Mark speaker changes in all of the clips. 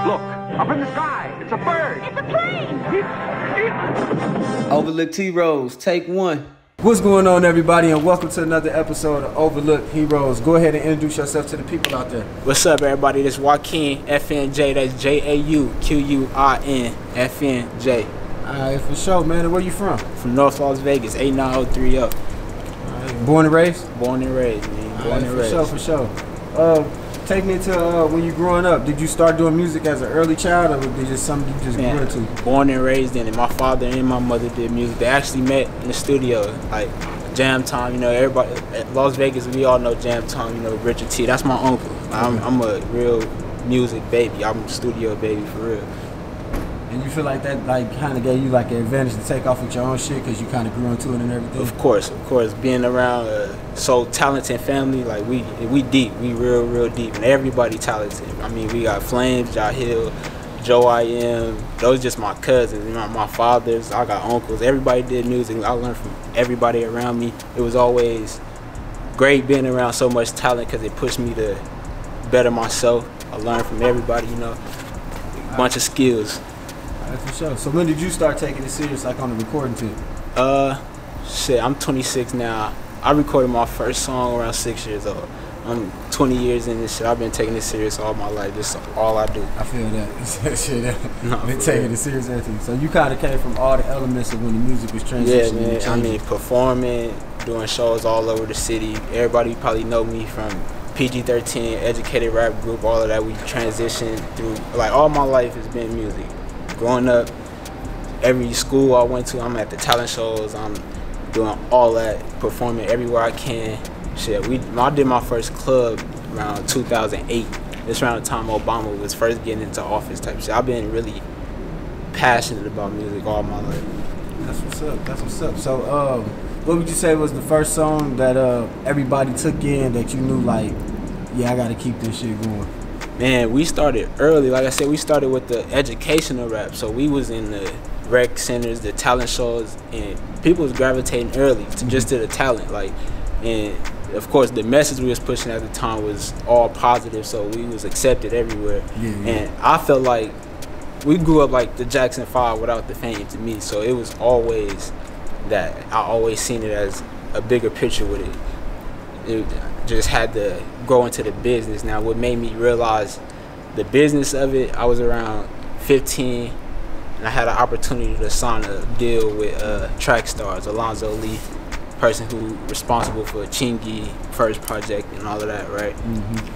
Speaker 1: Look, up in the sky. It's a bird.
Speaker 2: It's a plane.
Speaker 3: Overlooked Heroes, take one.
Speaker 4: What's going on, everybody, and welcome to another episode of Overlooked Heroes. Go ahead and introduce yourself to the people out there.
Speaker 5: What's up, everybody? This is Joaquin, FNJ. That's Jauquin, FNJ.
Speaker 4: Alright, for sure, man. And where you from?
Speaker 5: From North Las Vegas, 89030 up.
Speaker 4: Right. Born and raised?
Speaker 5: Born and raised, man. Born and raised.
Speaker 4: For sure. Take me to when you growing up. Did you start doing music as an early child, or was it just something you just grew into?
Speaker 5: Born and raised in it. My father and my mother did music. They actually met in the studio, like Jam Time. You know, everybody at Las Vegas, we all know Jam Time. You know, Richard T. That's my uncle. I'm a real music baby. I'm a studio baby for real.
Speaker 4: And you feel like that kind of gave you like an advantage to take off with your own shit because you kind of grew into it and everything?
Speaker 5: Of course. Being around so talented family, like we deep, we real deep, and everybody talented. I mean, we got Flames, Jahil, Joe I.M. Those just my cousins, my fathers. I got uncles. Everybody did music. I learned from everybody around me. It was always great being around so much talent because it pushed me to better myself. I learned from everybody, you know, a bunch of skills.
Speaker 4: That's for sure. So when did you start taking it serious, like on the recording tip?
Speaker 5: Shit, I'm 26 now. I recorded my first song around 6 years old. I'm 20 years in this shit. I've been taking it serious all my life. This is all I do.
Speaker 4: I feel that. Been taking it serious, everything. So you kind of came from all the elements of when the music was transitioning.
Speaker 5: Yeah, man. I mean, performing, doing shows all over the city. Everybody probably know me from PG-13, educated rap group, all of that. We transitioned through, like, all my life has been music. Growing up, every school I went to, I'm at the talent shows. I'm doing all that, performing everywhere I can. Shit, I did my first club around 2008. It's around the time Obama was first getting into office type shit. I've been really passionate about music all my life.
Speaker 4: That's what's up. That's what's up. So, what would you say was the first song that everybody took in that you knew, like, yeah, I got to keep this shit going?
Speaker 5: Man, we started early. Like I said, we started with the educational rap. So we was in the rec centers, the talent shows, and people was gravitating early to just to the talent. Like, and of course, the message we was pushing at the time was all positive. So we was accepted everywhere. Yeah. And I felt like we grew up like the Jackson 5 without the fame to me. So it was always that. I always seen it as a bigger picture with it. It just had to grow into the business. Now, what made me realize the business of it, I was around 15, and I had an opportunity to sign a deal with Track Stars, Alonzo Lee, person who responsible for Chingy first project and all of that, right?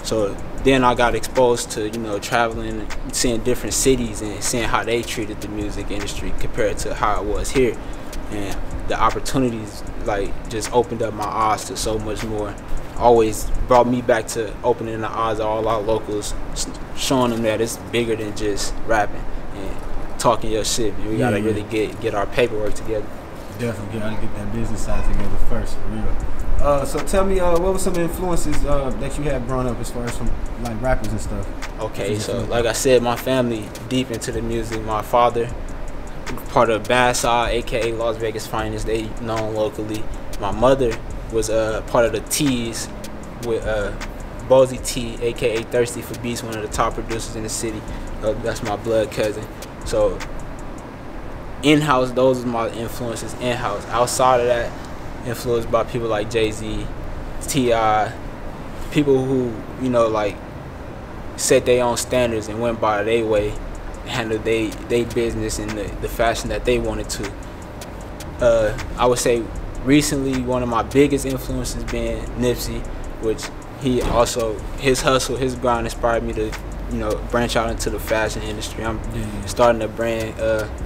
Speaker 5: So then I got exposed to, you know, traveling and seeing different cities and seeing how they treated the music industry compared to how it was here. And the opportunities, like, just opened up my eyes to so much more. Always brought me back to opening the eyes of all our locals, showing them that it's bigger than just rapping and talking your shit. Man. We gotta really get our paperwork together.
Speaker 4: Definitely gotta get that business side together first, for real. So tell me, what were some influences that you had growing up as far as from like rappers and stuff?
Speaker 5: Okay, so like I said, my family deep into the music. My father, part of Bad Side, aka Las Vegas Finest, they known locally. My mother was part of the T's with Bozy T, aka Thirsty for Beats, one of the top producers in the city. That's my blood cousin. So in-house, those are my influences in-house. Outside of that, influenced by people like Jay-Z, T.I., people who, you know, like, set their own standards and went by their way, handled their business in the fashion that they wanted to. I would say recently one of my biggest influences being Nipsey, which he also, his hustle, his grind inspired me to, you know, branch out into the fashion industry. I'm starting a brand,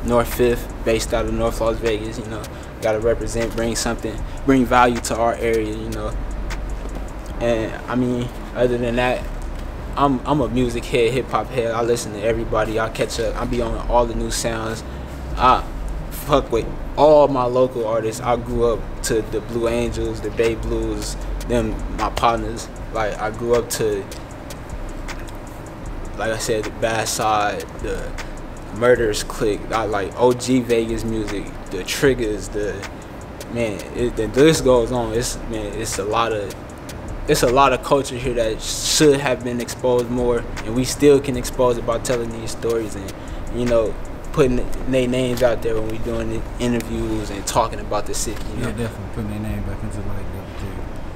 Speaker 5: North Fifth, based out of North Las Vegas. You know, gotta represent, bring value to our area. You know, and I mean, other than that, I'm a music head, hip hop head. I listen to everybody. I catch up. I be on all the new sounds. I fuck with all my local artists. I grew up to the Blue Angels, the Bay Blues, them my partners. Like, I grew up to, like I said, the Bad Side, the Murderers Clique. I like OG Vegas music, the Triggers, the list goes on. It's a lot of it's a lot of culture here that should have been exposed more, and we still can expose it by telling these stories and, you know, putting their names out there when we doing the interviews and talking about the city. You know?
Speaker 4: Yeah, definitely putting their name back into like that too.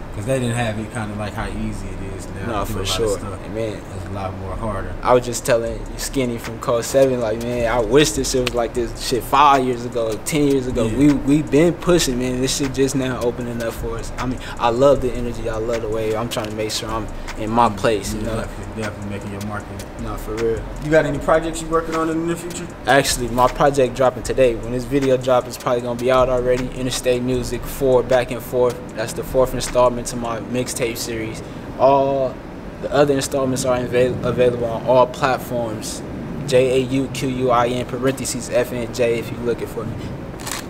Speaker 4: Because they didn't have it kind of like how easy it is now.
Speaker 5: No,
Speaker 4: to do
Speaker 5: for
Speaker 4: a lot
Speaker 5: sure.
Speaker 4: of stuff.
Speaker 5: And man,
Speaker 4: It's a lot more harder.
Speaker 5: I was just telling you, Skinny from Code 7, like, man, I wish this shit was like this shit 5 years ago, 10 years ago.
Speaker 4: Yeah.
Speaker 5: We been pushing, man. This shit just now opening up for us. I mean, I love the energy. I love the wave. I'm trying to make sure I'm in my place, you know?
Speaker 4: Definitely making your mark in it.
Speaker 5: No, for real.
Speaker 4: You got any projects you working on in the near future?
Speaker 5: Actually, my project dropping today. When this video drops, it's probably gonna be out already. Interstate Music 4, Back and Forth. That's the 4th installment to my mixtape series. All the other installments are available on all platforms. JAUQUIN parentheses FNJ if you're looking for me.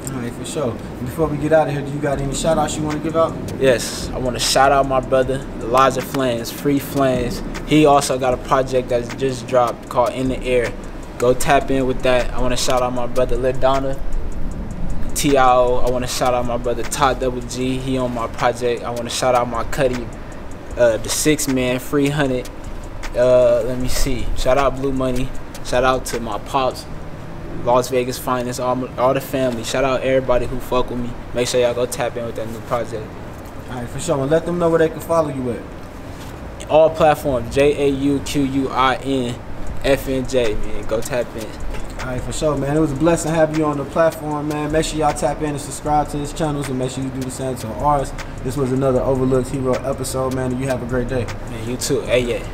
Speaker 4: All right, for sure. Before we get out of here, do you got any shout outs you want to give out?
Speaker 5: Yes, I want to shout out my brother, Elijah Flans, Free Flans. He also got a project that's just dropped called In the Air. Go tap in with that. I want to shout out my brother, LaDonna, T.I.O. I want to shout out my brother, Todd Double G. He on my project. I want to shout out my Cuddy, the 6 Man, Free Hunted. Let me see. Shout out Blue Money. Shout out to my pops, Las Vegas Finest, all the family. Shout out everybody who fuck with me. Make sure y'all go tap in with that new project.
Speaker 4: All right, for sure. And let them know where they can follow you at.
Speaker 5: All platforms, JAUQUIN FNJ, man. Go tap in.
Speaker 4: All right, for sure, man. It was a blessing having you on the platform, man. Make sure y'all tap in and subscribe to his channels, and make sure you do the same to ours. This was another Overlooked Hero episode, man, and you have a great day.
Speaker 5: Man, you too. Hey, yeah.